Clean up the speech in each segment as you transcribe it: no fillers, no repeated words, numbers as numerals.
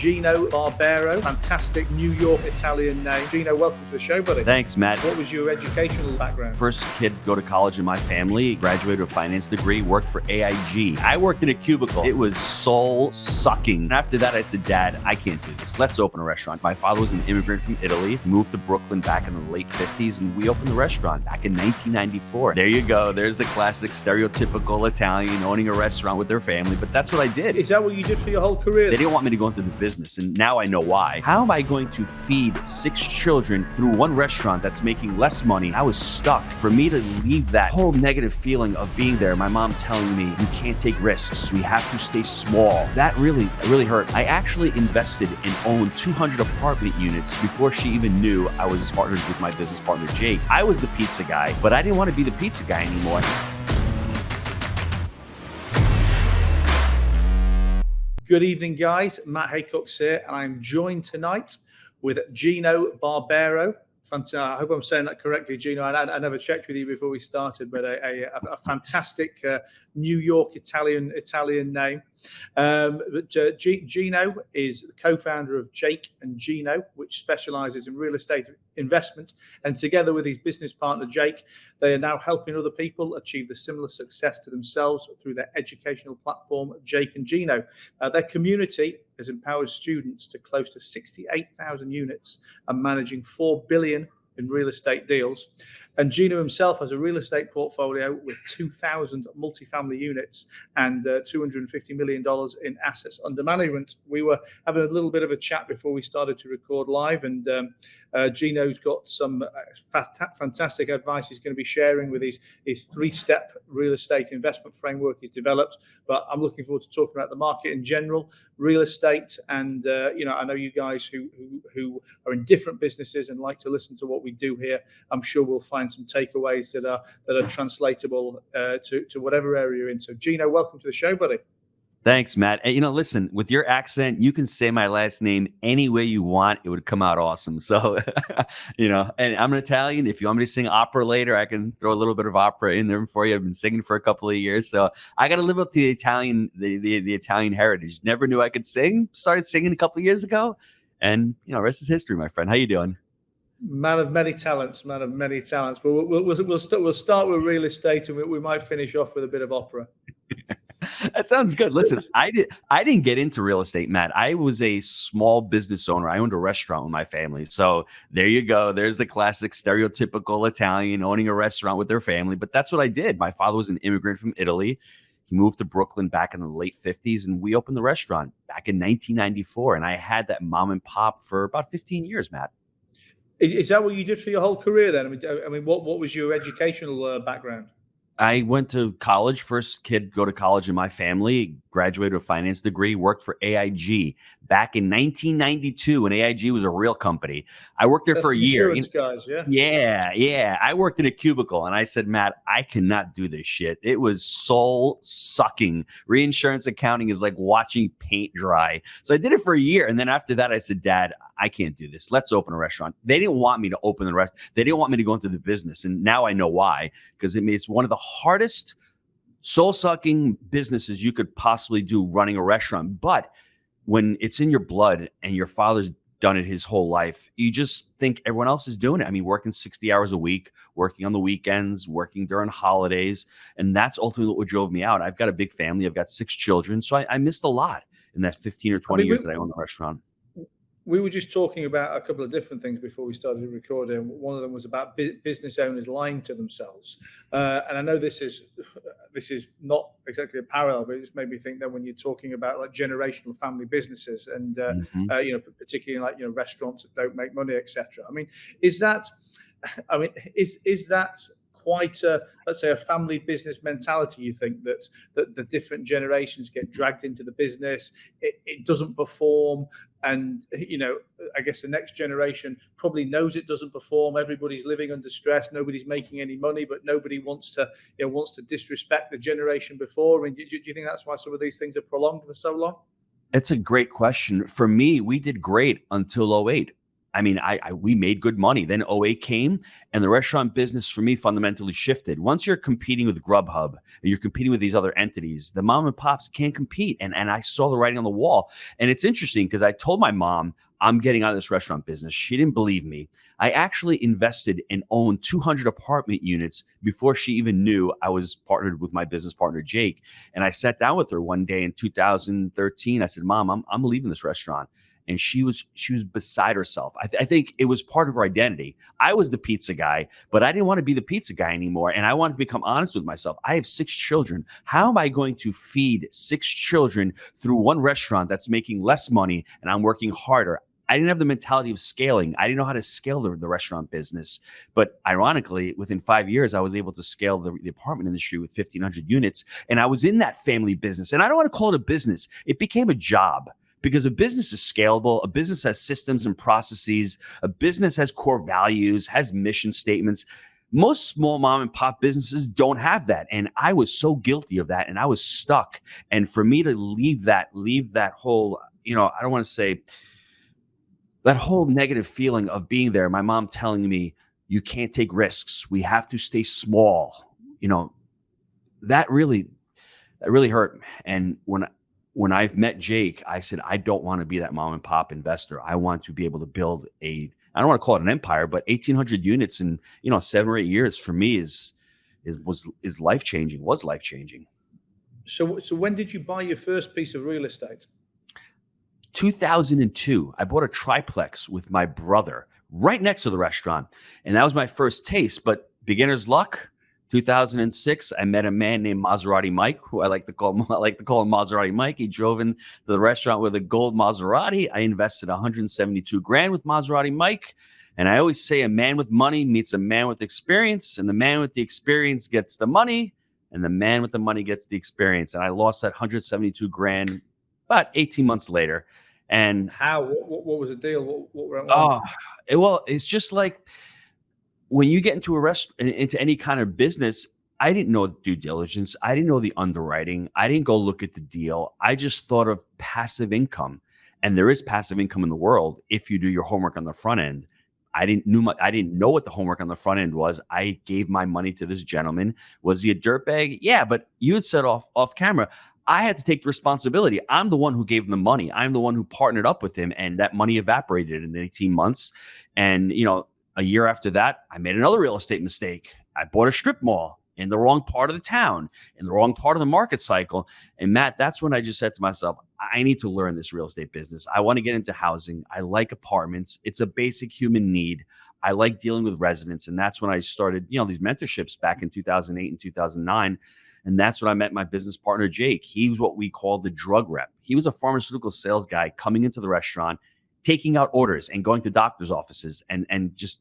Gino Barbaro, fantastic New York Italian name. Gino, welcome to the show, buddy. Thanks, Matt. What was your educational background? First kid to go to college in my family, graduated with a finance degree, worked for AIG. I worked in a cubicle. It was soul sucking. After that, I said, Dad, I can't do this. Let's open a restaurant. My father was an immigrant from Italy, moved to Brooklyn back in the late 50s, and we opened the restaurant back in 1994. There you go. There's the classic stereotypical Italian owning a restaurant with their family, but that's what I did. Is that what you did for your whole career? They didn't want me to go into the business, and now I know why. How am I going to feed 6 children through one restaurant that's making less money? I was stuck. For me to leave that whole negative feeling of being there, my mom telling me, you can't take risks, we have to stay small, that really hurt. I actually invested and owned 200 apartment units before she even knew I was partnered with my business partner, Jake. I was the pizza guy, but I didn't want to be the pizza guy anymore. Good evening, guys. Matt Haycox here, and I'm joined tonight with Gino Barbaro. I hope I'm saying that correctly, Gino. I never checked with you before we started, but a fantastic New York Italian name. But Gino is the co-founder of Jake and Gino, which specializes in real estate investment. And together with his business partner, Jake, they are now helping other people achieve the similar success to themselves through their educational platform, Jake and Gino. Their community has empowered students to close to 68,000 units and managing $4 billion in real estate deals. And Gino himself has a real estate portfolio with 2,000 multifamily units and $250 million in assets under management. We were having a little bit of a chat before we started to record live, and Gino's got some fantastic advice he's going to be sharing with his 3-step real estate investment framework he's developed. But I'm looking forward to talking about the market in general, real estate, and I know you guys who are in different businesses and like to listen to what we do here. I'm sure we'll find some takeaways that are translatable to whatever area you're in. So, Gino, welcome to the show, buddy. Thanks, Matt. And, listen, with your accent, you can say my last name any way you want. It would come out awesome. So, and I'm an Italian. If you want me to sing opera later, I can throw a little bit of opera in there for you. I've been singing for a couple of years. So I got to live up to the Italian heritage. Never knew I could sing. Started singing a couple of years ago. And, rest is history, my friend. How you doing? Man of many talents. We'll start with real estate, and we might finish off with a bit of opera. That sounds good. Listen, I didn't get into real estate, Matt. I was a small business owner. I owned a restaurant with my family. So there you go. There's the classic stereotypical Italian owning a restaurant with their family. But that's what I did. My father was an immigrant from Italy. He moved to Brooklyn back in the late 50s, and we opened the restaurant back in 1994. And I had that mom and pop for about 15 years, Matt. Is that what you did for your whole career then? I mean, what was your educational background? I went to college, first kid to go to college in my family, graduated with a finance degree, worked for AIG back in 1992 when AIG was a real company. I worked there for a year. Insurance guys, yeah? Yeah. I worked in a cubicle, and I said, Matt, I cannot do this shit. It was soul sucking. Reinsurance accounting is like watching paint dry. So I did it for a year. And then after that, I said, Dad, I can't do this. Let's open a restaurant. They didn't want me to open the restaurant. They didn't want me to go into the business. And now I know why, because it's one of the hardest soul-sucking businesses you could possibly do, running a restaurant. But when it's in your blood and your father's done it his whole life, you just think everyone else is doing it. I mean, working 60 hours a week, working on the weekends, working during holidays. And that's ultimately what drove me out. I've got a big family. I've got 6 children. So I missed a lot in that 15 or 20 years that I owned the restaurant. We were just talking about a couple of different things before we started recording. One of them was about business owners lying to themselves. And I know this is not exactly a parallel, but it just made me think that when you're talking about like generational family businesses and, particularly like, restaurants that don't make money, etc. I mean, is that quite let's say a family business mentality? You think that the different generations get dragged into the business, it doesn't perform, and I guess the next generation probably knows it doesn't perform. Everybody's living under stress, nobody's making any money, but nobody wants to disrespect the generation before. And do you think that's why some of these things are prolonged for so long? It's a great question. For me, we did great until 2008. I mean, we made good money. Then '08 came, and the restaurant business for me fundamentally shifted. Once you're competing with Grubhub, and you're competing with these other entities, the mom and pops can't compete. And I saw the writing on the wall. And it's interesting because I told my mom, I'm getting out of this restaurant business. She didn't believe me. I actually invested and owned 200 apartment units before she even knew I was partnered with my business partner, Jake. And I sat down with her one day in 2013. I said, Mom, I'm leaving this restaurant. And she was beside herself. I think it was part of her identity. I was the pizza guy, but I didn't want to be the pizza guy anymore. And I wanted to become honest with myself. I have 6 children. How am I going to feed 6 children through one restaurant that's making less money and I'm working harder? I didn't have the mentality of scaling. I didn't know how to scale the restaurant business. But ironically, within 5 years, I was able to scale the apartment industry with 1,500 units. And I was in that family business. And I don't want to call it a business. It became a job. Because a business is scalable, a business has systems and processes, a business has core values, has mission statements. Most small mom and pop businesses don't have that. And I was so guilty of that, and I was stuck. And for me to leave that whole, I don't want to say that whole negative feeling of being there, my mom telling me, you can't take risks. We have to stay small. That really hurt. And when I've met Jake, I said, I don't want to be that mom and pop investor. I want to be able to build I don't want to call it an empire, but 1,800 units in, 7 or 8 years for me is life-changing, was life-changing. So when did you buy your first piece of real estate? 2002, I bought a triplex with my brother right next to the restaurant. And that was my first taste, but beginner's luck. 2006, I met a man named Maserati Mike, who I like to call him Maserati Mike. He drove into the restaurant with a gold Maserati. I invested 172 grand with Maserati Mike. And I always say a man with money meets a man with experience, and the man with the experience gets the money, and the man with the money gets the experience. And I lost that 172 grand about 18 months later. And how? What was the deal? What went on? It's just like, when you get into any kind of business, I didn't know due diligence. I didn't know the underwriting. I didn't go look at the deal. I just thought of passive income. And there is passive income in the world if you do your homework on the front end. I didn't know what the homework on the front end was. I gave my money to this gentleman. Was he a dirtbag? Yeah, but you had said off camera, I had to take the responsibility. I'm the one who gave him the money. I'm the one who partnered up with him, and that money evaporated in 18 months. And, a year after that, I made another real estate mistake. I bought a strip mall in the wrong part of the town, in the wrong part of the market cycle. And Matt, that's when I just said to myself, I need to learn this real estate business. I want to get into housing. I like apartments. It's a basic human need. I like dealing with residents. And that's when I started, these mentorships back in 2008 and 2009. And that's when I met my business partner, Jake. He was what we call the drug rep. He was a pharmaceutical sales guy coming into the restaurant, taking out orders and going to doctors' offices and just,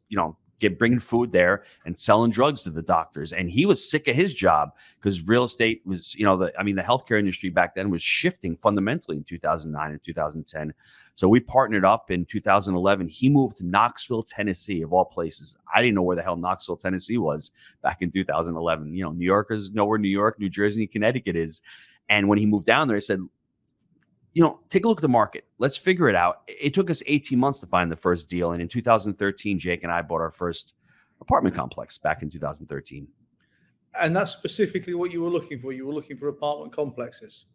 bringing food there and selling drugs to the doctors. And he was sick of his job because real estate was, the healthcare industry back then was shifting fundamentally in 2009 and 2010. So we partnered up in 2011. He moved to Knoxville, Tennessee, of all places. I didn't know where the hell Knoxville, Tennessee was back in 2011. New Yorkers know where New York, New Jersey, and Connecticut is. And when he moved down there, I said, take a look at the market. Let's figure it out. It took us 18 months to find the first deal. And in 2013, Jake and I bought our first apartment complex back in 2013. And that's specifically what you were looking for. You were looking for apartment complexes.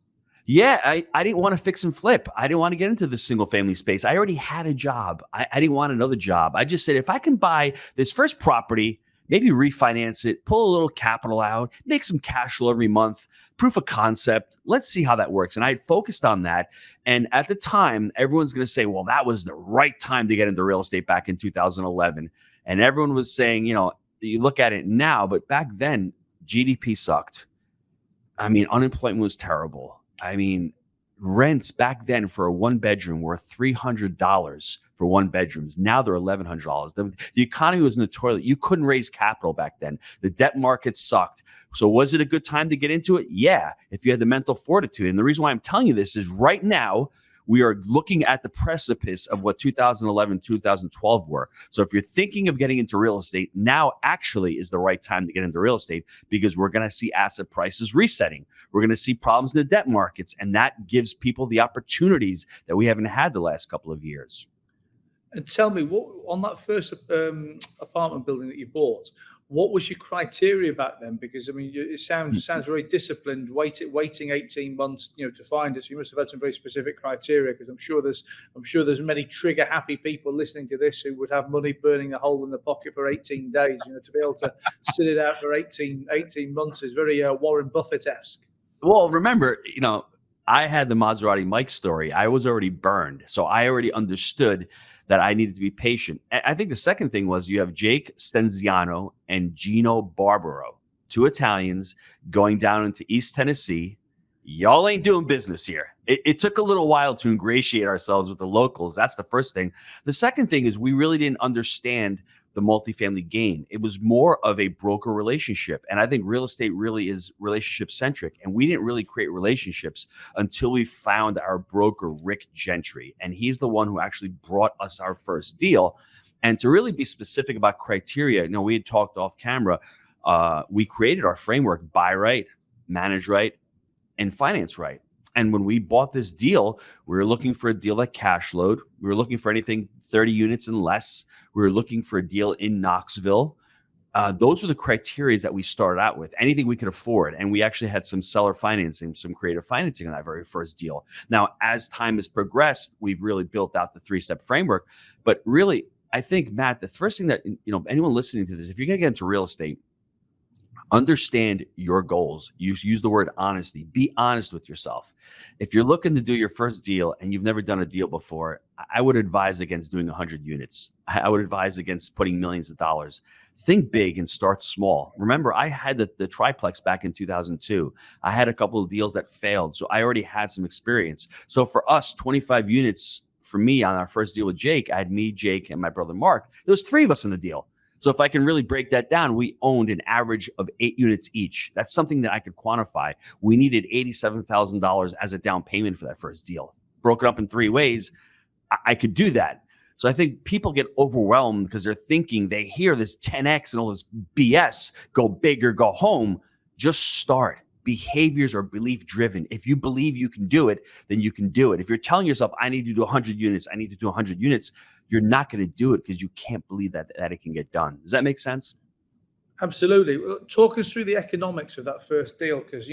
Yeah, I didn't want to fix and flip. I didn't want to get into the single family space. I already had a job. I didn't want another job. I just said, if I can buy this first property, maybe refinance it, pull a little capital out, make some cash flow every month, proof of concept. Let's see how that works. And I had focused on that. And at the time, everyone's going to say, well, that was the right time to get into real estate back in 2011. And everyone was saying, you look at it now, but back then, GDP sucked. Unemployment was terrible. Rents back then for a 1-bedroom were $300 for 1 bedrooms. Now they're $1,100. The economy was in the toilet. You couldn't raise capital back then. The debt market sucked. So was it a good time to get into it? Yeah, if you had the mental fortitude. And the reason why I'm telling you this is right now, we are looking at the precipice of what 2011, 2012 were. So if you're thinking of getting into real estate, now actually is the right time to get into real estate because we're going to see asset prices resetting. We're going to see problems in the debt markets, and that gives people the opportunities that we haven't had the last couple of years. And tell me, what on that first apartment building that you bought, what was your criteria back then? Because I mean, it sounds very disciplined. Waiting 18 months, to find us. You must have had some very specific criteria, because I'm sure there's many trigger happy people listening to this who would have money burning a hole in the pocket for 18 days. To be able to sit it out for 18 months is very Warren Buffett-esque. Well, remember, I had the Maserati Mike story. I was already burned, so I already understood that I needed to be patient. I think the second thing was you have Jake Stenziano and Gino Barbaro, two Italians going down into East Tennessee. Y'all ain't doing business here. It took a little while to ingratiate ourselves with the locals. That's the first thing. The second thing is we really didn't understand the multifamily game. It was more of a broker relationship. And I think real estate really is relationship centric. And we didn't really create relationships until we found our broker, Rick Gentry. And he's the one who actually brought us our first deal. And to really be specific about criteria, we had talked off camera. We created our framework: buy right, manage right, and finance right. And when we bought this deal, we were looking for a deal that cash flowed. We were looking for anything 30 units and less. We were looking for a deal in Knoxville. Those were the criteria that we started out with, anything we could afford. And we actually had some seller financing, some creative financing on that very first deal. Now, as time has progressed, we've really built out the 3-step framework. But really, I think, Matt, the first thing that, anyone listening to this, if you're going to get into real estate, understand your goals. Use the word honesty. Be honest with yourself. If you're looking to do your first deal and you've never done a deal before, I would advise against doing 100 units. I would advise against putting millions of dollars. Think big and start small. Remember, I had the triplex back in 2002. I had a couple of deals that failed, so I already had some experience. So for us, 25 units for me on our first deal with Jake, I had me, Jake, and my brother Mark. There was 3 of us in the deal. So if I can really break that down, we owned an average of 8 units each. That's something that I could quantify. We needed $87,000 as a down payment for that first deal. Broken up in 3 ways, I could do that. So I think people get overwhelmed because they're thinking, they hear this 10X and all this BS, go big or go home. Just start. Behaviors are belief driven. If you believe you can do it, then you can do it. If you're telling yourself, I need to do 100 units, I need to do 100 units, you're not going to do it because you can't believe that it can get done. Does that make sense? Absolutely. Talk us through the economics of that first deal, because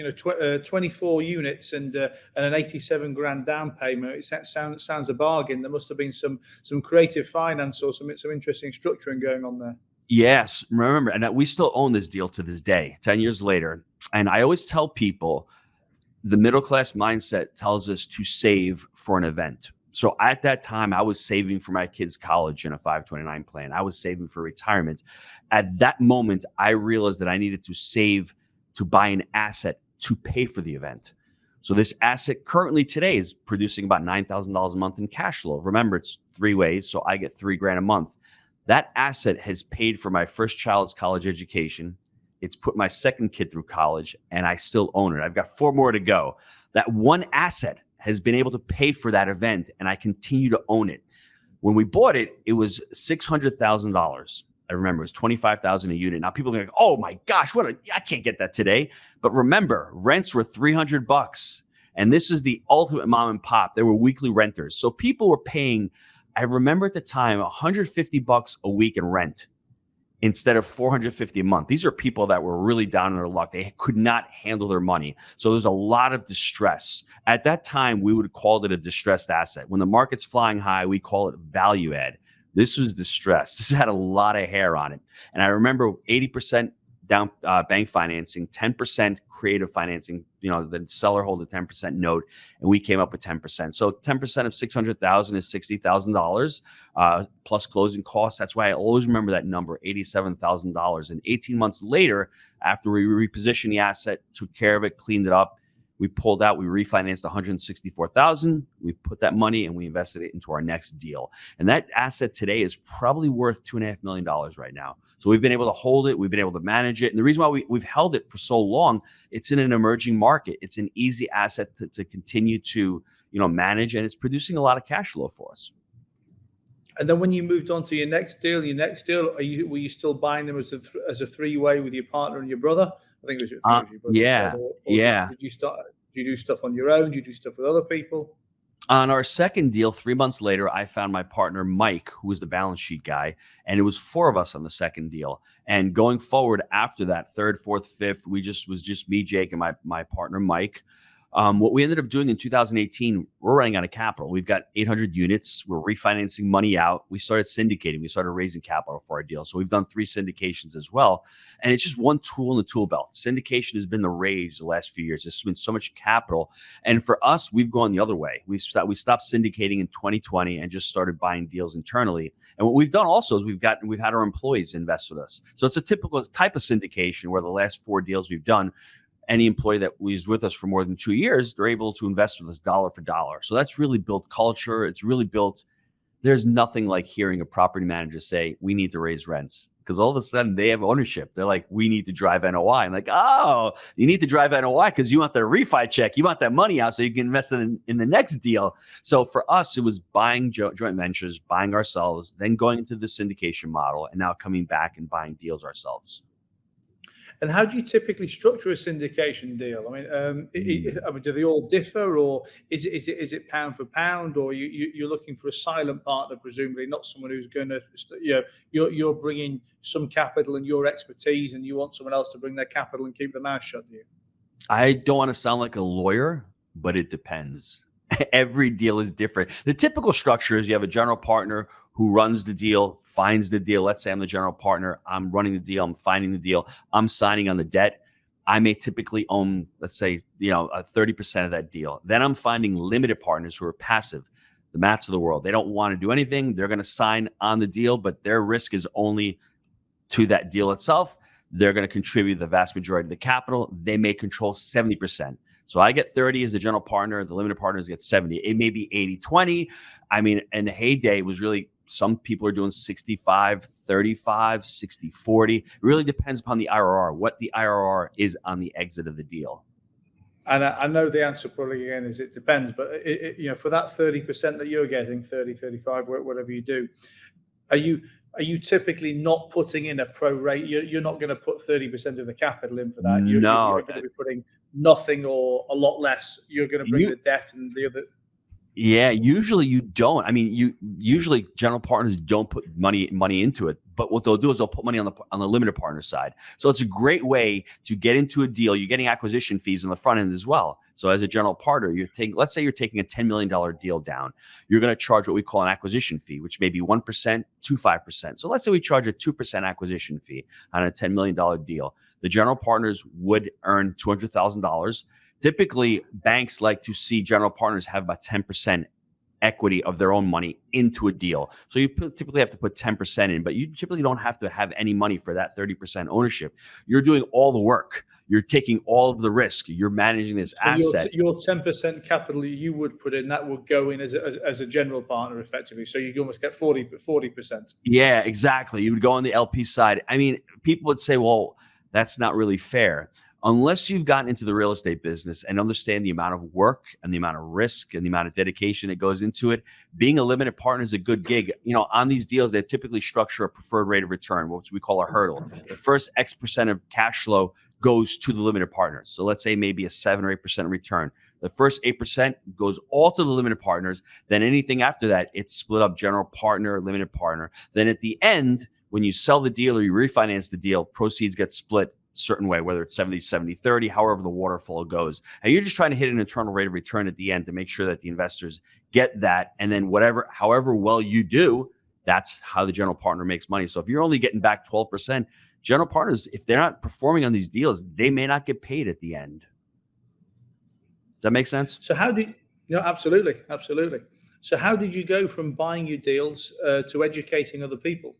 24 units and an 87 grand down payment. It sounds a bargain. There must have been some creative finance or some interesting structuring going on there. Yes, remember, and we still own this deal to this day, 10 years later. And I always tell people the middle class mindset tells us to save for an event. So at that time, I was saving for my kids' college in a 529 plan. I was saving for retirement. At that moment, I realized that I needed to save to buy an asset to pay for the event. So this asset currently today is producing about $9,000 a month in cash flow. Remember, it's 3 ways, so I get $3,000 a month. That asset has paid for my first child's college education. It's put my second kid through college, and I still own it. I've got 4 more to go. That one asset has been able to pay for that event, and I continue to own it. When we bought it, it was $600,000. I remember it was $25,000 a unit. Now people are like, "Oh my gosh, I can't get that today." But remember, rents were $300, and this is the ultimate mom and pop. They were weekly renters, so people were paying. I remember at the time $150 a week in rent instead of $450 a month. These are people that were really down on their luck. They could not handle their money. So there's a lot of distress. At that time, we would call it a distressed asset. When the market's flying high, we call it value add. This was distressed. This had a lot of hair on it. And I remember 80% down bank financing, 10% creative financing. The seller hold a 10% note, and we came up with 10%. So 10% of $600,000 is $60,000 plus closing costs. That's why I always remember that number, $87,000. And 18 months later, after we repositioned the asset, took care of it, cleaned it up, we pulled out, we refinanced $164,000. We put that money and we invested it into our next deal. And that asset today is probably worth $2.5 million right now. So we've been able to hold it. We've been able to manage it. And the reason why we've held it for so long, it's in an emerging market. It's an easy asset to continue to manage, and it's producing a lot of cash flow for us. And then when you moved on to your next deal, were you still buying them as a 3-way with your partner and your brother? I think it was your brother. Yeah. Did you do stuff on your own? Did you do stuff with other people? On our second deal, 3 months later, I found my partner, Mike, who was the balance sheet guy. And it was four of us on the second deal. And going forward after that, third, fourth, fifth, was just me, Jake, and my partner, Mike. What we ended up doing in 2018, we're running out of capital. We've got 800 units. We're refinancing money out. We started syndicating. We started raising capital for our deal. So we've done 3 syndications as well. And it's just one tool in the tool belt. Syndication has been the rage the last few years. There's been so much capital. And for us, we've gone the other way. We stopped syndicating in 2020 and just started buying deals internally. And what we've done also is we've had our employees invest with us. So it's a typical type of syndication where the last 4 deals we've done, any employee that was with us for more than 2 years, they're able to invest with us dollar for dollar. So that's really built culture. It's really built. There's nothing like hearing a property manager say, we need to raise rents, because all of a sudden they have ownership. They're like, we need to drive NOI. I'm like, oh, you need to drive NOI because you want the refi check. You want that money out so you can invest in the next deal. So for us, it was buying joint ventures, buying ourselves, then going into the syndication model, and now coming back and buying deals ourselves. And how do you typically structure a syndication deal? I mean, do they all differ, or is it pound for pound, or you're looking for a silent partner, presumably not someone who's going to, you're bringing some capital and your expertise, and you want someone else to bring their capital and keep their mouth shut? Do you? I don't want to sound like a lawyer, but it depends. Every deal is different. The typical structure is you have a general partner who runs the deal, finds the deal. Let's say I'm the general partner. I'm running the deal. I'm finding the deal. I'm signing on the debt. I may typically own, let's say, 30% of that deal. Then I'm finding limited partners who are passive, the Matts of the world. They don't want to do anything. They're going to sign on the deal, but their risk is only to that deal itself. They're going to contribute the vast majority of the capital. They may control 70%. So I get 30 as the general partner. The limited partners get 70. It may be 80-20. I mean, in the heyday, it was really, some people are doing 65-35, 60-40. It really depends upon the IRR, what the IRR is on the exit of the deal. And I know the answer probably again is it depends, but for that 30% that you're getting, 30, 35, whatever you do, are you typically not putting in a pro rate? You're not going to put 30% of the capital in for that. You're going to be putting nothing or a lot less. You're going to bring the debt and the other. Yeah, usually you don't. I mean, usually general partners don't put money into it, but what they'll do is they'll put money on the limited partner side. So it's a great way to get into a deal. You're getting acquisition fees on the front end as well. So as a general partner, let's say you're taking a $10 million deal down. You're going to charge what we call an acquisition fee, which may be 1% to 5%. So let's say we charge a 2% acquisition fee on a $10 million deal. The general partners would earn $200,000. Typically, banks like to see general partners have about 10% equity of their own money into a deal. So you typically have to put 10% in, but you typically don't have to have any money for that 30% ownership. You're doing all the work. You're taking all of the risk. You're managing this asset. Your 10% capital you would put in, that would go in as a general partner effectively. So you almost get 40%. Yeah, exactly. You would go on the LP side. I mean, people would say, well, that's not really fair. Unless you've gotten into the real estate business and understand the amount of work and the amount of risk and the amount of dedication that goes into it, being a limited partner is a good gig. On these deals, they typically structure a preferred rate of return, which we call a hurdle. The first X% of cash flow goes to the limited partners. So let's say maybe a 7 or 8% return. The first 8% goes all to the limited partners. Then anything after that, it's split up general partner, limited partner. Then at the end, when you sell the deal or you refinance the deal, proceeds get split certain way, whether it's 70-70-30, however the waterfall goes. And you're just trying to hit an internal rate of return at the end to make sure that the investors get that. And then however well you do, that's how the general partner makes money. So if you're only getting back 12%, general partners, if they're not performing on these deals, they may not get paid at the end. Does that make sense? So absolutely. So how did you go from buying your deals to educating other people?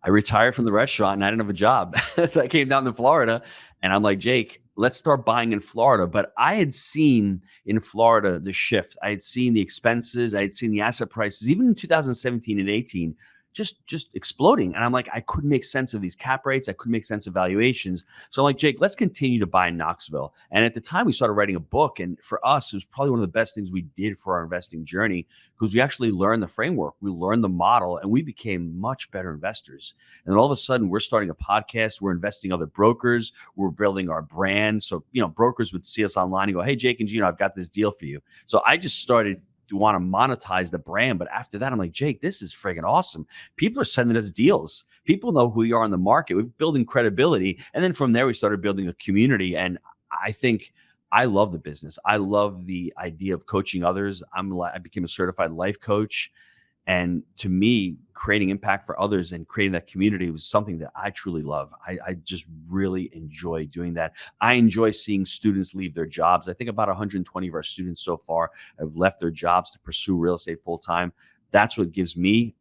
I retired from the restaurant and I didn't have a job. So I came down to Florida and I'm like, Jake, let's start buying in Florida. But I had seen in Florida the shift. I had seen the expenses. I had seen the asset prices. Even in 2017 and 18, just exploding. And I'm like, I couldn't make sense of these cap rates. I couldn't make sense of valuations. So I'm like, Jake, let's continue to buy in Knoxville. And at the time we started writing a book. And for us, it was probably one of the best things we did for our investing journey, because we actually learned the framework, we learned the model, and we became much better investors. And then all of a sudden we're starting a podcast, we're investing other brokers, we're building our brand. So, brokers would see us online and go, hey, Jake and Gino, I've got this deal for you. So I just started to want to monetize the brand. But after that, I'm like, Jake, this is friggin' awesome. People are sending us deals. People know who we are in the market. We're building credibility. And then from there, we started building a community. And I think I love the business. I love the idea of coaching others. I became a certified life coach. And to me, creating impact for others and creating that community was something that I truly love. I just really enjoy doing that. I enjoy seeing students leave their jobs. I think about 120 of our students so far have left their jobs to pursue real estate full time. That's what gives me,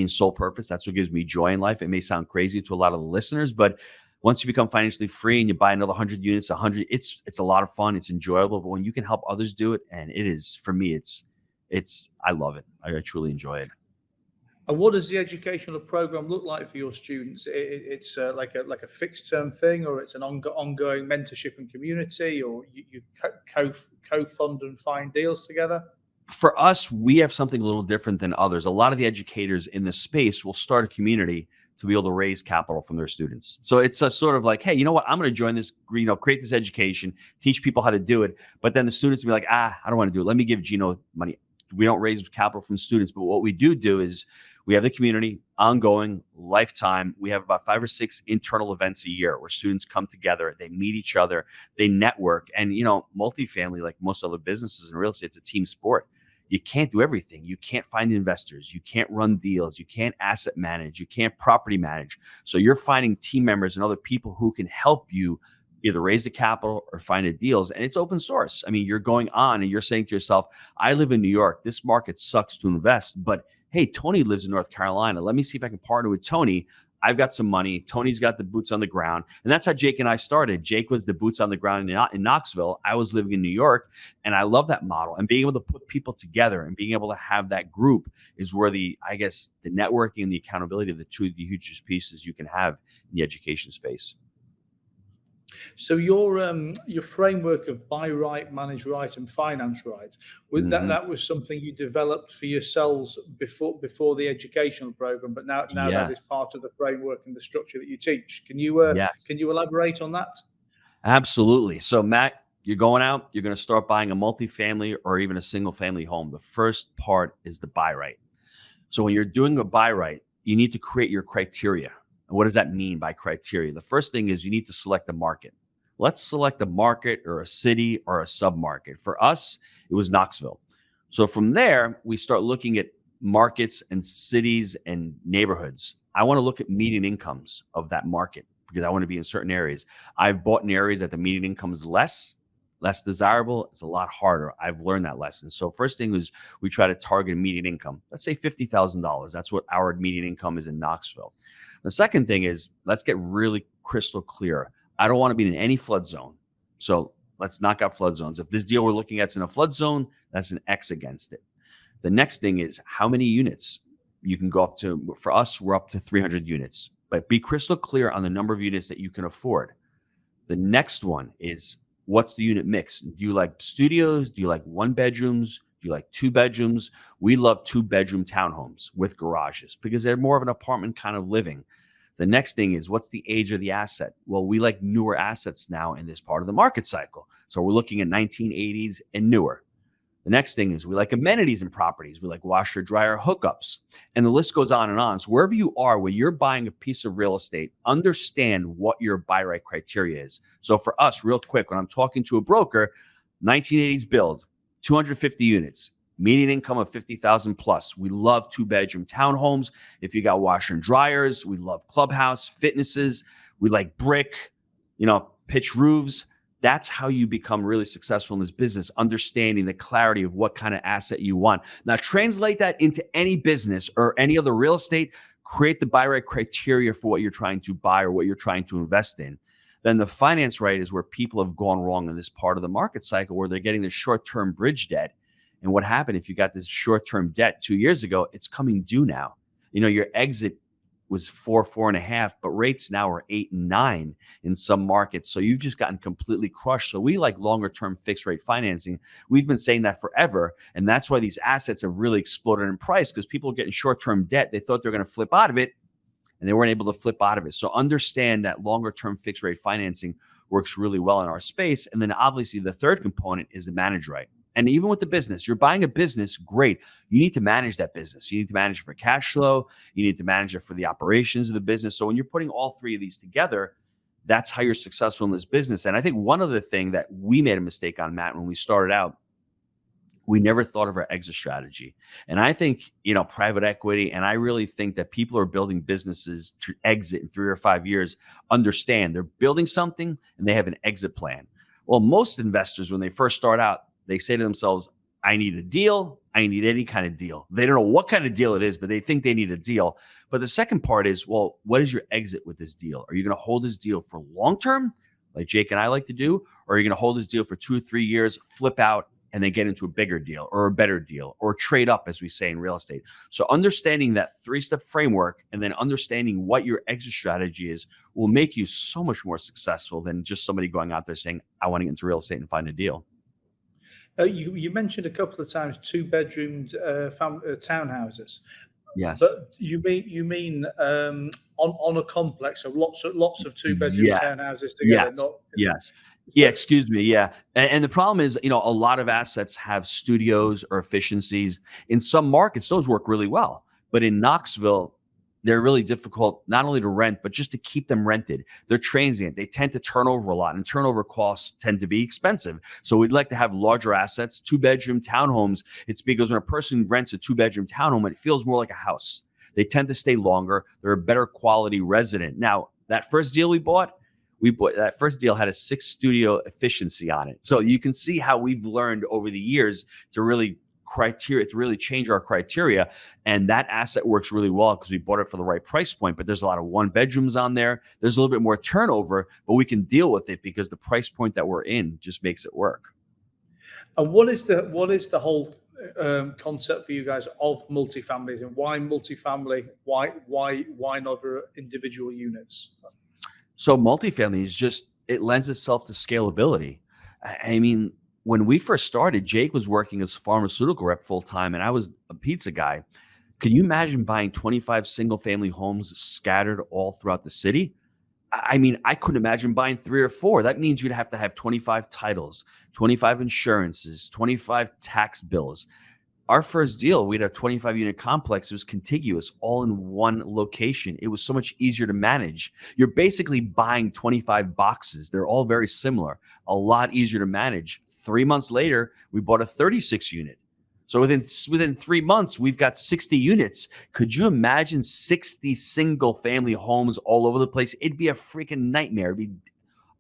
sole purpose. That's what gives me joy in life. It may sound crazy to a lot of the listeners, but once you become financially free and you buy another 100 units, it's a lot of fun. It's enjoyable. But when you can help others do it, and it is, for me, I love it. I truly enjoy it. And what does the educational program look like for your students? It's like a fixed term thing, or it's an ongoing mentorship and community, or you co-fund and find deals together? For us, we have something a little different than others. A lot of the educators in this space will start a community to be able to raise capital from their students. So it's a sort of like, hey, you know what? I'm going to join this, create this education, teach people how to do it. But then the students will be like, I don't want to do it. Let me give Gino money. We don't raise capital from students, but what we do is we have the community, ongoing, lifetime. We have about 5 or 6 internal events a year where students come together, they meet each other, they network. And, multifamily, like most other businesses in real estate, it's a team sport. You can't do everything. You can't find investors. You can't run deals. You can't asset manage. You can't property manage. So you're finding team members and other people who can help you either raise the capital or find the deals. And it's open source. You're going on and you're saying to yourself, I live in New York. This market sucks to invest, but hey, Tony lives in North Carolina. Let me see if I can partner with Tony. I've got some money. Tony's got the boots on the ground. And that's how Jake and I started. Jake was the boots on the ground in Knoxville. I was living in New York. And I love that model. And being able to put people together and being able to have that group is where the networking and the accountability of the two of the hugest pieces you can have in the education space. So your framework of buy right, manage right, and finance right, that was something you developed for yourselves before the educational program, but now that is part of the framework and the structure that you teach. Can you elaborate on that? Absolutely. So Matt, you're going out, you're going to start buying a multifamily or even a single family home. The first part is the buy right. So when you're doing a buy right, you need to create your criteria. And what does that mean by criteria? The first thing is you need to select a market. Let's select a market or a city or a submarket. For us, it was Knoxville. So from there, we start looking at markets and cities and neighborhoods. I want to look at median incomes of that market because I want to be in certain areas. I've bought in areas that the median income is less desirable. It's a lot harder. I've learned that lesson. So first thing is we try to target a median income. Let's say $50,000. That's what our median income is in Knoxville. The second thing is let's get really crystal clear. I don't want to be in any flood zone. So let's knock out flood zones. If this deal we're looking at is in a flood zone, that's an X against it. The next thing is how many units you can go up to. For us, we're up to 300 units, but be crystal clear on the number of units that you can afford. The next one is what's the unit mix? Do you like studios? Do you like 1 bedrooms? Do you like 2 bedrooms? We love 2-bedroom townhomes with garages because they're more of an apartment kind of living. The next thing is what's the age of the asset? Well, we like newer assets now in this part of the market cycle. So we're looking at 1980s and newer. The next thing is we like amenities in properties. We like washer, dryer, hookups. And the list goes on and on. So wherever you are, when you're buying a piece of real estate, understand what your buy right criteria is. So for us, real quick, when I'm talking to a broker, 1980s build, 250 units, median income of 50,000 plus. We love 2-bedroom townhomes. If you got washer and dryers, we love clubhouse, fitnesses. We like brick, pitch roofs. That's how you become really successful in this business, understanding the clarity of what kind of asset you want. Now, translate that into any business or any other real estate. Create the buy right criteria for what you're trying to buy or what you're trying to invest in. Then the finance right is where people have gone wrong in this part of the market cycle where they're getting the short-term bridge debt. And what happened if you got this short-term debt 2 years ago, it's coming due now. your exit was 4.5, but rates now are 8 and 9 in some markets. So you've just gotten completely crushed. So we like longer term fixed rate financing. We've been saying that forever. And that's why these assets have really exploded in price, because people are getting short term debt. They thought they were going to flip out of it, and they weren't able to flip out of it. So understand that longer term fixed rate financing works really well in our space. And then obviously the third component is to manage right. And even with the business, you're buying a business, great. You need to manage that business. You need to manage it for cash flow. You need to manage it for the operations of the business. So when you're putting all three of these together, that's how you're successful in this business. And I think one other thing that we made a mistake on, Matt, when we started out, we never thought of our exit strategy. And I think, private equity, and I really think that people are building businesses to exit in 3 or 5 years, understand they're building something and they have an exit plan. Well, most investors, when they first start out, they say to themselves, I need a deal. I need any kind of deal. They don't know what kind of deal it is, but they think they need a deal. But the second part is, well, what is your exit with this deal? Are you going to hold this deal for long term, like Jake and I like to do? Or are you going to hold this deal for 2 or 3 years, flip out, and then get into a bigger deal or a better deal or trade up, as we say in real estate? So understanding that 3-step framework and then understanding what your exit strategy is will make you so much more successful than just somebody going out there saying, I want to get into real estate and find a deal. You mentioned a couple of times 2-bedroomed townhouses. Yes. But you mean on a complex, so lots of 2-bedroom townhouses together. Yes. Yeah, excuse me. Yeah. And the problem is, a lot of assets have studios or efficiencies. In some markets, those work really well. But in Knoxville, they're really difficult, not only to rent, but just to keep them rented. They're transient. They tend to turn over a lot, and turnover costs tend to be expensive. So we'd like to have larger assets, 2-bedroom townhomes. It's because when a person rents a 2-bedroom townhome, it feels more like a house. They tend to stay longer. They're a better quality resident. Now, that first deal we bought that first deal had a 6-studio efficiency on it. So you can see how we've learned over the years to really change our criteria. And that asset works really well because we bought it for the right price point, but there's a lot of 1-bedrooms on there. There's a little bit more turnover, but we can deal with it because the price point that we're in just makes it work. And what is the whole concept for you guys of multifamilies, and why multifamily? Why not for individual units? So multifamily is it lends itself to scalability. I mean, when we first started, Jake was working as a pharmaceutical rep full time, and I was a pizza guy. Can you imagine buying 25 single family homes scattered all throughout the city? I mean, I couldn't imagine buying 3 or 4. That means you'd have to have 25 titles, 25 insurances, 25 tax bills. Our first deal, we had a 25-unit complex. It was contiguous, all in one location. It was so much easier to manage. You're basically buying 25 boxes. They're all very similar, a lot easier to manage. 3 months later, we bought a 36-unit. So within 3 months, we've got 60 units. Could you imagine 60 single-family homes all over the place? It'd be a freaking nightmare.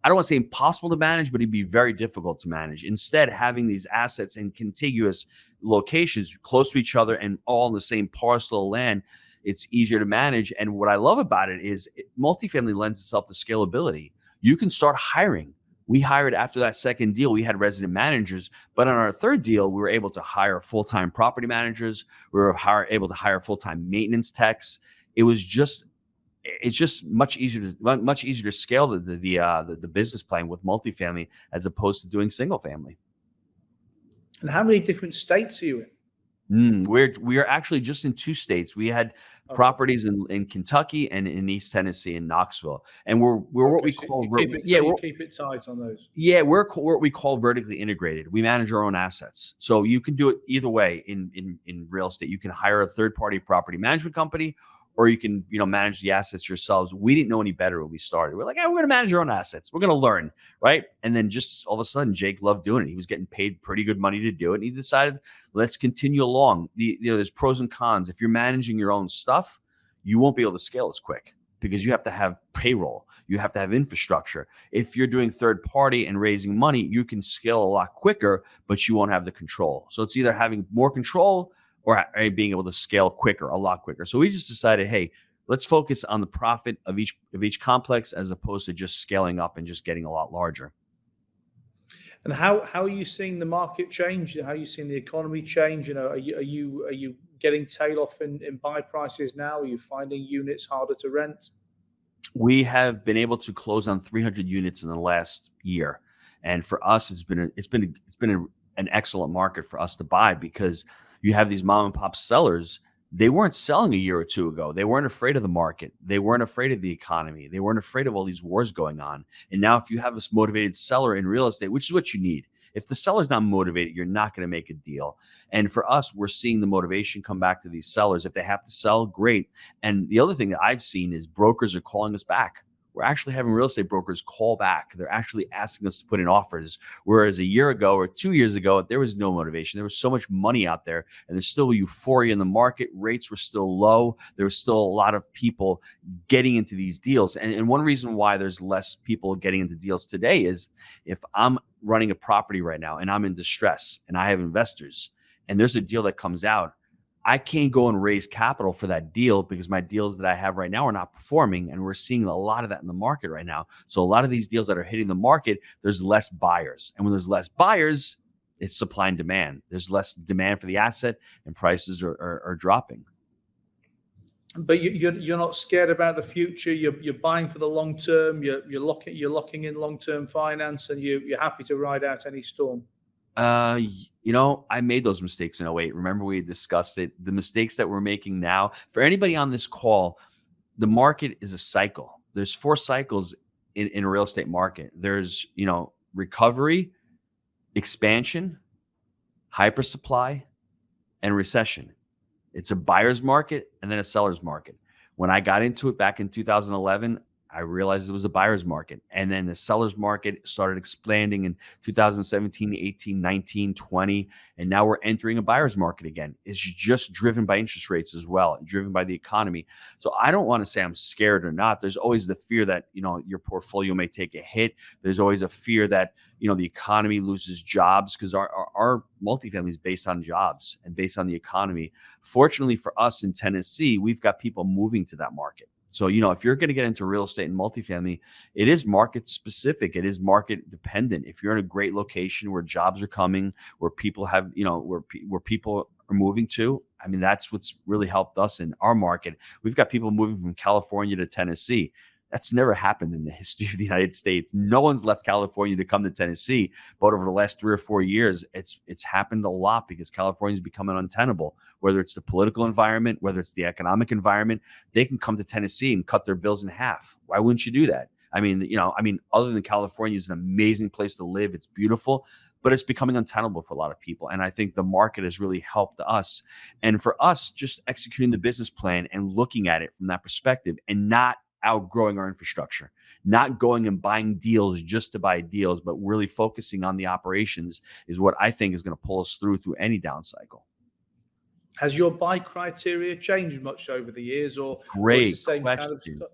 I don't want to say impossible to manage, but it'd be very difficult to manage. Instead, having these assets in contiguous locations close to each other and all in the same parcel of land, it's easier to manage. And what I love about it is multifamily lends itself to scalability. You can start hiring. We hired after that second deal, we had resident managers, but on our third deal, we were able to hire full-time property managers. We were able to hire full-time maintenance techs. It's just much easier to scale the business plan with multifamily as opposed to doing single family. And how many different states are you in? We are actually just in 2 states. We had properties in Kentucky and in East Tennessee in Knoxville, and we're what we call keep it tight on those. Yeah, we're what we call vertically integrated. We manage our own assets, so you can do it either way in real estate. You can hire a third-party property management company, or you can, manage the assets yourselves. We didn't know any better when we started. We're like, we're going to manage our own assets. We're going to learn, right? And then just all of a sudden, Jake loved doing it. He was getting paid pretty good money to do it. And he decided, let's continue along. There's pros and cons. If you're managing your own stuff, you won't be able to scale as quick because you have to have payroll. You have to have infrastructure. If you're doing third party and raising money, you can scale a lot quicker, but you won't have the control. So it's either having more control or being able to scale a lot quicker. So we just decided, hey, let's focus on the profit of each complex as opposed to just scaling up and just getting a lot larger. And how are you seeing the market change? How are you seeing the economy change? Are you getting tail off in buy prices now? Are you finding units harder to rent? We have been able to close on 300 units in the last year, and for us, an excellent market for us to buy because you have these mom and pop sellers. They weren't selling a year or two ago. They weren't afraid of the market. They weren't afraid of the economy. They weren't afraid of all these wars going on. And now, if you have this motivated seller in real estate, which is what you need, if the seller's not motivated, you're not going to make a deal. And for us, we're seeing the motivation come back to these sellers. If they have to sell, great. And the other thing that I've seen is brokers are calling us back. We're actually having real estate brokers call back. They're actually asking us to put in offers. Whereas a year ago or 2 years ago, there was no motivation. There was so much money out there and there's still euphoria in the market. Rates were still low. There was still a lot of people getting into these deals. And one reason why there's less people getting into deals today is if I'm running a property right now and I'm in distress and I have investors and there's a deal that comes out, I can't go and raise capital for that deal because my deals that I have right now are not performing. And we're seeing a lot of that in the market right now. So a lot of these deals that are hitting the market, there's less buyers. And when there's less buyers, it's supply and demand. There's less demand for the asset and prices are dropping. But you're not scared about the future. You're buying for the long term. You're locking in long term finance, and you're happy to ride out any storm. I made those mistakes in 08. Remember, we had discussed it. The mistakes that we're making now, for anybody on this call, the market is a cycle. There's 4 cycles in a real estate market. There's, recovery, expansion, hypersupply, and recession. It's a buyer's market and then a seller's market. When I got into it back in 2011, I realized it was a buyer's market. And then the seller's market started expanding in 2017, 18, 19, 20. And now we're entering a buyer's market again. It's just driven by interest rates as well, and driven by the economy. So I don't want to say I'm scared or not. There's always the fear that, your portfolio may take a hit. There's always a fear that, the economy loses jobs because our multifamily is based on jobs and based on the economy. Fortunately for us in Tennessee, we've got people moving to that market. So, if you're going to get into real estate and multifamily, it is market specific. It is market dependent. If you're in a great location where jobs are coming, where people have, where people are moving to, that's what's really helped us in our market. We've got people moving from California to Tennessee. That's never happened in the history of the United States. No one's left California to come to Tennessee, but over the last 3 or 4 years, it's happened a lot because California is becoming untenable. Whether it's the political environment, whether it's the economic environment, they can come to Tennessee and cut their bills in half. Why wouldn't you do that? Other than California is an amazing place to live. It's beautiful, but it's becoming untenable for a lot of people. And I think the market has really helped us. And for us, just executing the business plan and looking at it from that perspective and not outgrowing our infrastructure, not going and buying deals just to buy deals, but really focusing on the operations is what I think is going to pull us through any down cycle. Has your buy criteria changed much over the years, or Great it's the same question. kind of stuff?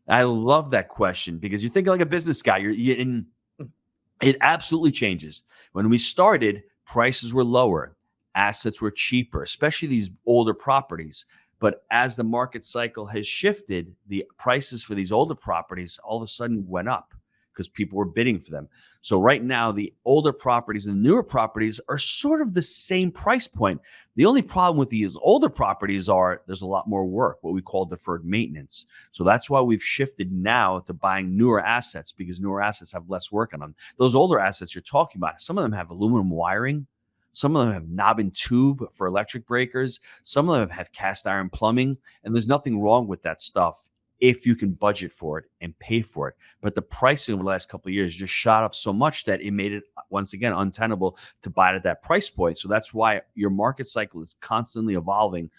I love that question because you're thinking like a business guy. It absolutely changes. When we started, prices were lower, assets were cheaper, especially these older properties. But as the market cycle has shifted, the prices for these older properties all of a sudden went up because people were bidding for them. So right now, the older properties and the newer properties are sort of the same price point. The only problem with these older properties are there's a lot more work, what we call deferred maintenance. So that's why we've shifted now to buying newer assets because newer assets have less work on them. Those older assets you're talking about, some of them have aluminum wiring. Some of them have knob and tube for electric breakers. Some of them have cast iron plumbing. And there's nothing wrong with that stuff if you can budget for it and pay for it. But the pricing over the last couple of years just shot up so much that it made it, once again, untenable to buy it at that price point. So that's why your market cycle is constantly evolving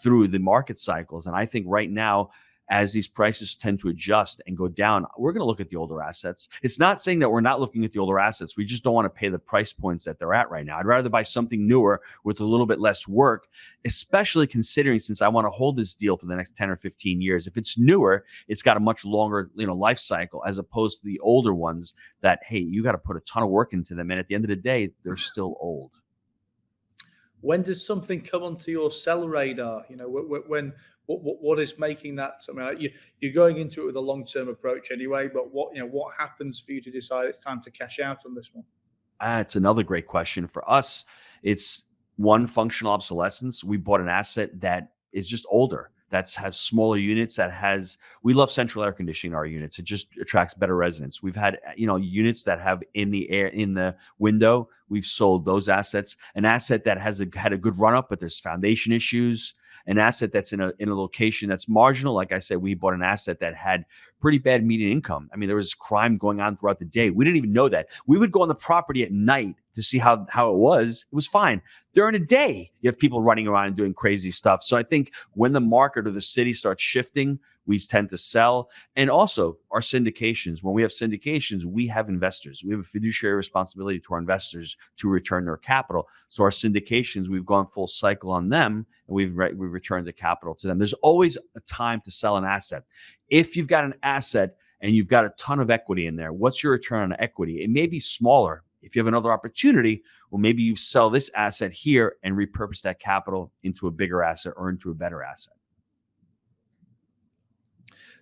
through the market cycles. And I think right now, as these prices tend to adjust and go down, we're going to look at the older assets. It's not saying that we're not looking at the older assets. We just don't want to pay the price points that they're at right now. I'd rather buy something newer with a little bit less work, especially considering since I want to hold this deal for the next 10 or 15 years. If it's newer, it's got a much longer, life cycle as opposed to the older ones that, hey, you got to put a ton of work into them. And at the end of the day, they're still old. When does something come onto your sell radar? What is making that? You're going into it with a long-term approach anyway, but what happens for you to decide it's time to cash out on this one? It's another great question. For us, it's one, functional obsolescence. We bought an asset that is just older, that has smaller units, we love central air conditioning in our units. It just attracts better residents. We've had, units that have in the window. We've sold those assets. An asset that had a good run up, but there's foundation issues. An asset that's in a location that's marginal. Like I said, we bought an asset that had pretty bad median income. I mean, there was crime going on throughout the day. We didn't even know that. We would go on the property at night to see how it was. It was fine. During the day, you have people running around and doing crazy stuff. So I think when the market or the city starts shifting, we tend to sell. And also our syndications. When we have syndications, we have investors. We have a fiduciary responsibility to our investors to return their capital. So our syndications, we've gone full cycle on them, and we've returned the capital to them. There's always a time to sell an asset. If you've got an asset and you've got a ton of equity in there, what's your return on equity? It may be smaller. If you have another opportunity, well, maybe you sell this asset here and repurpose that capital into a bigger asset or into a better asset.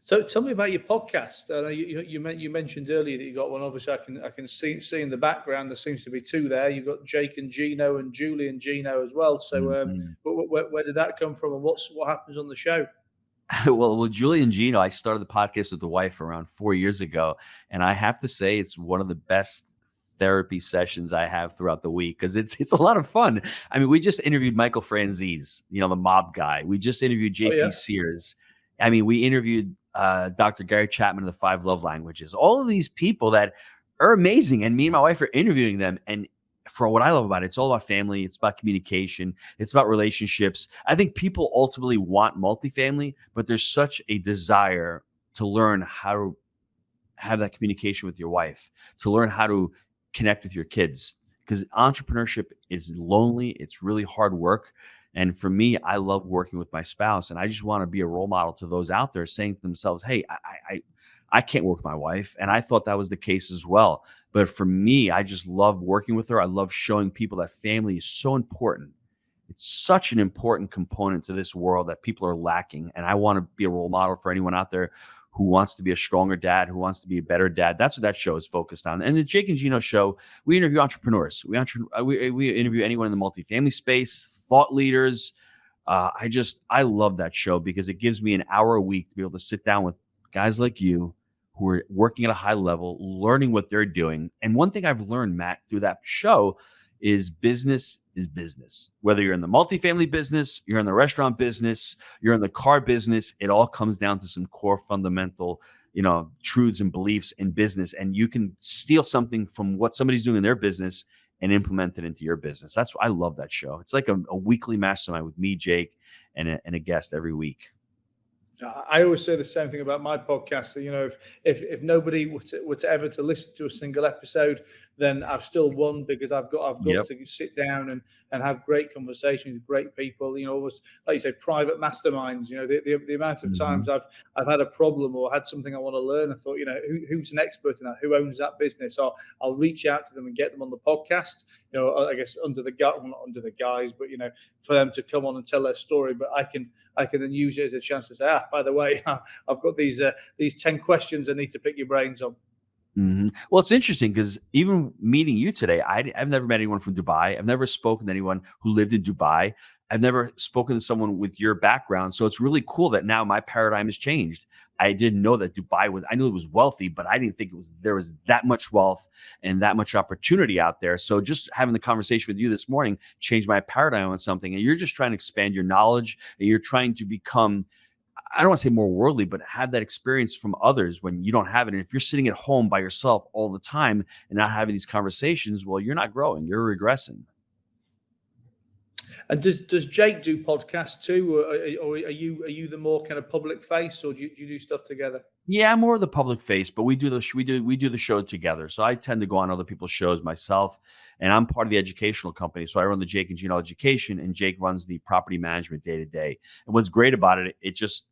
So tell me about your podcast. You mentioned earlier that you got one. Obviously, I can see in the background there seems to be two there. You've got Jake and Gino and Julie and Gino as well. So where did that come from, and what happens on the show? Well, Julie and Gino, I started the podcast with the wife around 4 years ago, and I have to say it's one of the best therapy sessions I have throughout the week because it's a lot of fun. I mean, we just interviewed Michael Franzese, the mob guy. We just interviewed JP Sears. I mean, we interviewed Dr. Gary Chapman of the 5 Love Languages. All of these people that are amazing, and me and my wife are interviewing them. And for what I love about it, it's all about family. It's about communication. It's about relationships. I think people ultimately want multifamily, but there's such a desire to learn how to have that communication with your wife, to learn how to connect with your kids, because entrepreneurship is lonely. It's really hard work. And for me, I love working with my spouse, and I just want to be a role model to those out there saying to themselves, hey, I can't work with my wife. And I thought that was the case as well. But for me, I just love working with her. I love showing people that family is so important. It's such an important component to this world that people are lacking. And I want to be a role model for anyone out there who wants to be a stronger dad, who wants to be a better dad. That's what that show is focused on. And the Jake and Gino show, we interview entrepreneurs. We interview anyone in the multifamily space, thought leaders. I love that show because it gives me an hour a week to be able to sit down with guys like you who are working at a high level, learning what they're doing. And one thing I've learned, Matt, through that show is business is business. Whether you're in the multifamily business, you're in the restaurant business, you're in the car business, it all comes down to some core fundamental, truths and beliefs in business. And you can steal something from what somebody's doing in their business and implement it into your business. That's why I love that show. It's like a weekly mastermind with me, Jake, and a guest every week. I always say the same thing about my podcast. So, if nobody were to ever to listen to a single episode, then I've still won because I've got to sit down and have great conversations with great people. Almost like you say, private masterminds. The amount of times I've had a problem or had something I want to learn. I thought, who's an expert in that? Who owns that business? Or I'll reach out to them and get them on the podcast. I guess not under the guise, but for them to come on and tell their story. But I can then use it as a chance to say, by the way, I've got these 10 questions I need to pick your brains on. Mm-hmm. Well, it's interesting because even meeting you today, I've never met anyone from Dubai. I've never spoken to anyone who lived in Dubai. I've never spoken to someone with your background. So it's really cool that now my paradigm has changed. I didn't know that I knew it was wealthy, but I didn't think there was that much wealth and that much opportunity out there. So just having the conversation with you this morning changed my paradigm on something. And you're just trying to expand your knowledge, and you're trying to become, I don't want to say more worldly, but have that experience from others when you don't have it. And if you're sitting at home by yourself all the time and not having these conversations, well, you're not growing, you're regressing. And does Jake do podcasts too, or are you the more kind of public face, or do you do stuff together? Yeah, I'm more of the public face, but we do the show together. So I tend to go on other people's shows myself, and I'm part of the educational company. So I run the Jake and Gino Education, and Jake runs the property management day to day. And what's great about it, it just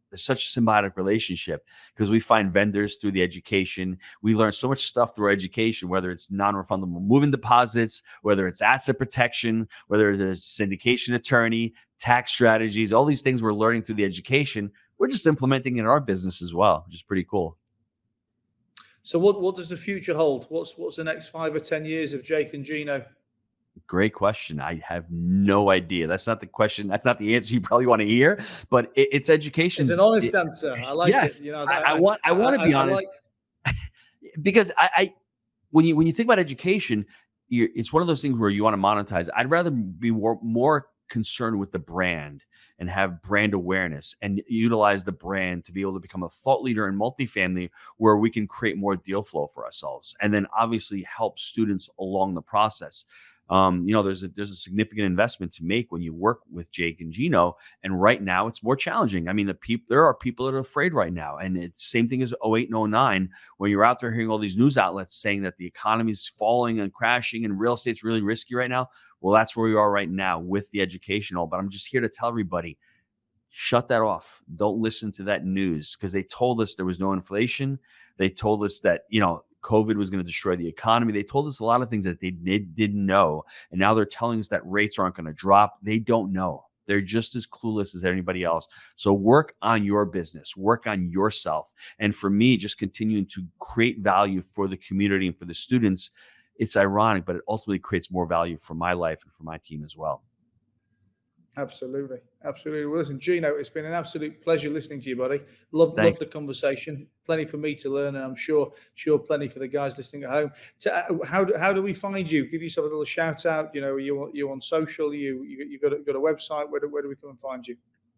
there's such a symbiotic relationship because we find vendors through the education. We learn so much stuff through our education, whether it's non-refundable moving deposits, whether it's asset protection, whether it's a syndication attorney, tax strategies, all these things we're learning through the education. We're just implementing it in our business as well, which is pretty cool. So what does the future hold? What's the next 5 or 10 years of Jake and Gino? Great question. I have no idea. That's not the question. That's not the answer you probably want to hear, but it's education. It's an honest answer. I like it. Yes, You know, I want to be I honest like. because I when you think about education, it's one of those things where you want to monetize. I'd rather be more concerned with the brand and have brand awareness and utilize the brand to be able to become a thought leader in multifamily where we can create more deal flow for ourselves and then obviously help students along the process. There's a significant investment to make when you work with Jake and Gino, and right now it's more challenging. I mean, there are people that are afraid right now, and it's the same thing as 08 and 09 when you're out there hearing all these news outlets saying that the economy is falling and crashing and real estate's really risky right now. Well, that's where we are right now with the educational. But I'm just here to tell everybody, shut that off. Don't listen to that news because they told us there was no inflation. They told us that, COVID was going to destroy the economy. They told us a lot of things that they didn't know. And now they're telling us that rates aren't going to drop. They don't know. They're just as clueless as anybody else. So work on your business, work on yourself. And for me, just continuing to create value for the community and for the students. It's ironic, but it ultimately creates more value for my life and for my team as well. Absolutely. Absolutely. Well, listen, Gino, it's been an absolute pleasure listening to you, buddy. Love the conversation. Plenty for me to learn, and I'm sure plenty for the guys listening at home. So, how do we find you? Give yourself a little shout out. You on social? You got a website? Where do we come and find you?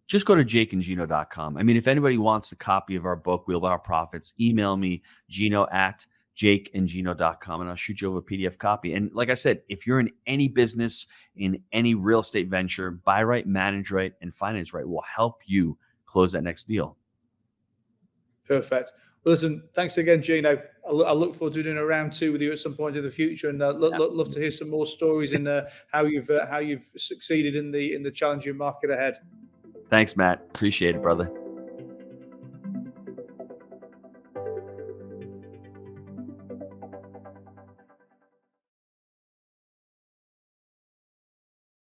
Just go to jakeandgino.com. I mean, if anybody wants a copy of our book, Wheelbarrow Profits, email me, gino@jakeandgino.com, and I'll shoot you over a PDF copy. And like I said, if you're in any business, in any real estate venture, buy right, manage right, and finance right will help you close that next deal. Perfect. Well, listen, thanks again, Gino. I look forward to doing a round 2 with you at some point in the future, and love to hear some more stories in how you've succeeded in the challenging market ahead. Thanks, Matt. Appreciate it, brother.